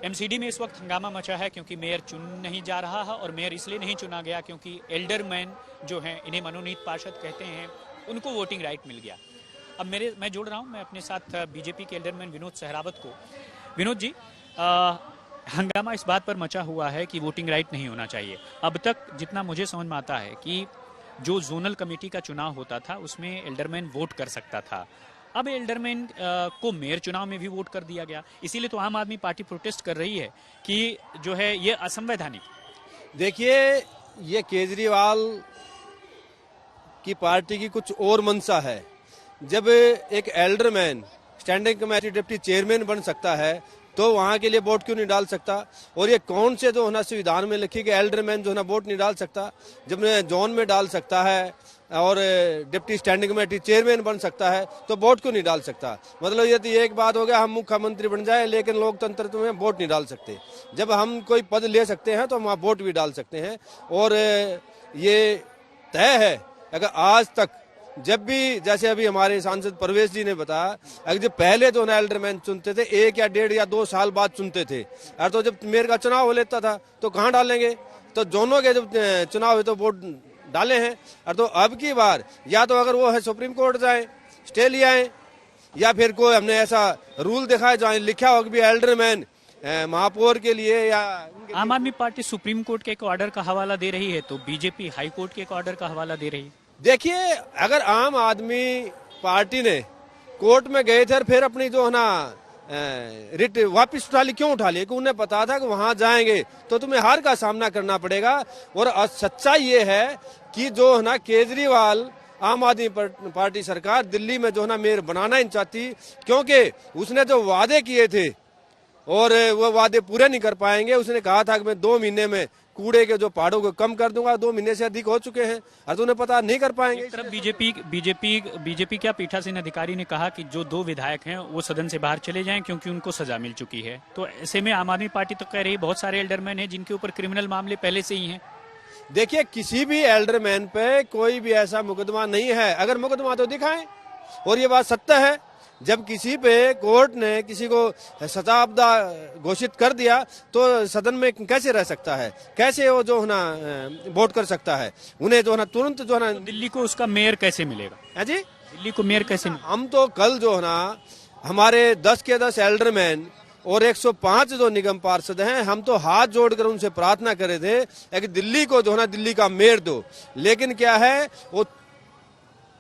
MCD में इस वक्त हंगामा मचा है क्योंकि मेयर चुन नहीं जा रहा है और मेयर इसलिए नहीं चुना गया क्योंकि एल्डरमैन जो हैं, इन्हें मनोनीत पार्षद कहते हैं, उनको वोटिंग राइट मिल गया। अब मैं जोड़ रहा हूं मैं अपने साथ बीजेपी के एल्डरमैन विनोद सहरावत को। विनोद जी, हंगामा इस बात पर मचा हुआ है कि वोटिंग राइट नहीं होना चाहिए। अब तक जितना मुझे समझ में आता है कि जो जोनल कमेटी का चुनाव होता था उसमें एल्डरमैन वोट कर सकता था, अब एल्डरमैन को मेयर चुनाव में भी वोट कर दिया गया। इसीलिए तो आम आदमी पार्टी प्रोटेस्ट कर रही है कि जो है ये असंवैधानिक। देखिए, ये केजरीवाल की पार्टी की कुछ और मंशा है। जब एक alderman standing committee deputy chairman बन सकता है तो वहां के लिए वोट क्यों नहीं डाल सकता? और ये कौन से जो है ना संविधान में लिखी कि एल्डरमैन जो है ना वोट नहीं डाल सकता, जब जोन में डाल सकता है और डिप्टी स्टैंडिंग कमेटी चेयरमैन बन सकता है तो वोट क्यों नहीं डाल सकता? मतलब ये तो एक बात हो गया, हम मुख्यमंत्री बन जाए लेकिन लोकतंत्र में वोट नहीं डाल सकते। जब हम कोई पद ले सकते हैं तो हम वहाँ वोट भी डाल सकते हैं। और ये तय है, अगर आज तक जब भी, जैसे अभी हमारे सांसद परवेश जी ने बताया, अगर जब पहले जो एल्डरमैन चुनते थे 1 या 1.5 या 2 साल बाद चुनते थे, और तो जब मेयर का चुनाव हो लेता था तो कहाँ डालेंगे? तो दोनों के जब चुनाव हुए तो वोट डाले हैं। और तो अब की बार या तो अगर वो है सुप्रीम कोर्ट जाए, स्टे ले आए, या फिर कोई हमने ऐसा रूल देखा है जहाँ लिखा हो कि भी एल्डरमैन महापौर के लिए या आम आदमी पार्टी सुप्रीम कोर्ट के एक ऑर्डर का हवाला दे रही है तो बीजेपी हाई कोर्ट के एक ऑर्डर का हवाला दे रही है। देखिए, अगर आम आदमी पार्टी ने कोर्ट में गए थे और फिर अपनी जो है ना रिट वापस उठा ली, क्यों उठा ली? उन्हें पता था कि वहां जाएंगे तो तुम्हें हार का सामना करना पड़ेगा। और सच्चाई ये है कि जो है ना केजरीवाल आम आदमी पार्टी सरकार दिल्ली में जो है ना मेयर बनाना ही चाहती, क्योंकि उसने जो वादे किए थे और वो वादे पूरे नहीं कर पाएंगे। उसने कहा था कि मैं 2 महीने में कूड़े के जो पहाड़ों को कम कर दूंगा, 2 महीने से अधिक हो चुके हैं और तुम्हें पता नहीं कर पाएंगे। एक तरफ बीजेपी क्या पीठासीन अधिकारी ने कहा कि जो 2 विधायक हैं वो सदन से बाहर चले जाएं क्योंकि उनको सजा मिल चुकी है। तो ऐसे में आम आदमी पार्टी तो कह रही है बहुत सारे एल्डरमैन हैं जिनके ऊपर क्रिमिनल मामले पहले से ही हैं। देखिए, किसी भी एल्डरमैन पे कोई भी ऐसा मुकदमा नहीं है। अगर मुकदमा तो दिखाएं, और ये बात सत्य है। जब किसी पे कोर्ट ने किसी को सजायाफ्ता घोषित कर दिया तो सदन में कैसे रह सकता है? कैसे वो जो है ना वोट कर सकता है? उन्हें जो है ना तुरंत जो है ना, तो दिल्ली को उसका मेयर कैसे मिलेगा? है जी, दिल्ली को मेयर कैसे मिलेगा? हम तो कल जो है ना हमारे 10 के 10 एल्डरमैन और 105 जो निगम पार्षद हैं, हम तो हाथ जोड़कर उनसे प्रार्थना करे थे कि दिल्ली को जो है ना दिल्ली का मेयर दो। लेकिन क्या है, वो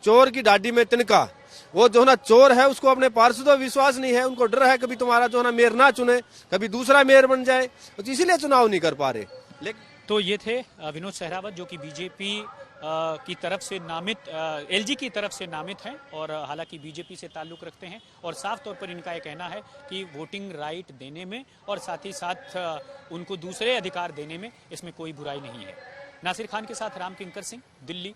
चोर की डाडी में तिनका, वो जो है ना चोर है, उसको अपने पार्षदों विश्वास नहीं है। उनको डर है कभी तुम्हारा जो है ना मेयर ना चुने, कभी दूसरा मेयर बन जाए, तो इसीलिए चुनाव नहीं कर पा रहे। लेकिन तो ये थे विनोद सहरावत जो कि बीजेपी की तरफ से नामित, एलजी की तरफ से नामित हैं और हालांकि बीजेपी से ताल्लुक रखते हैं। और साफ तौर पर इनका ये कहना है कि वोटिंग राइट देने में और साथ ही साथ उनको दूसरे अधिकार देने में इसमें कोई बुराई नहीं है। नासिर खान के साथ राम किंकर सिंह, दिल्ली।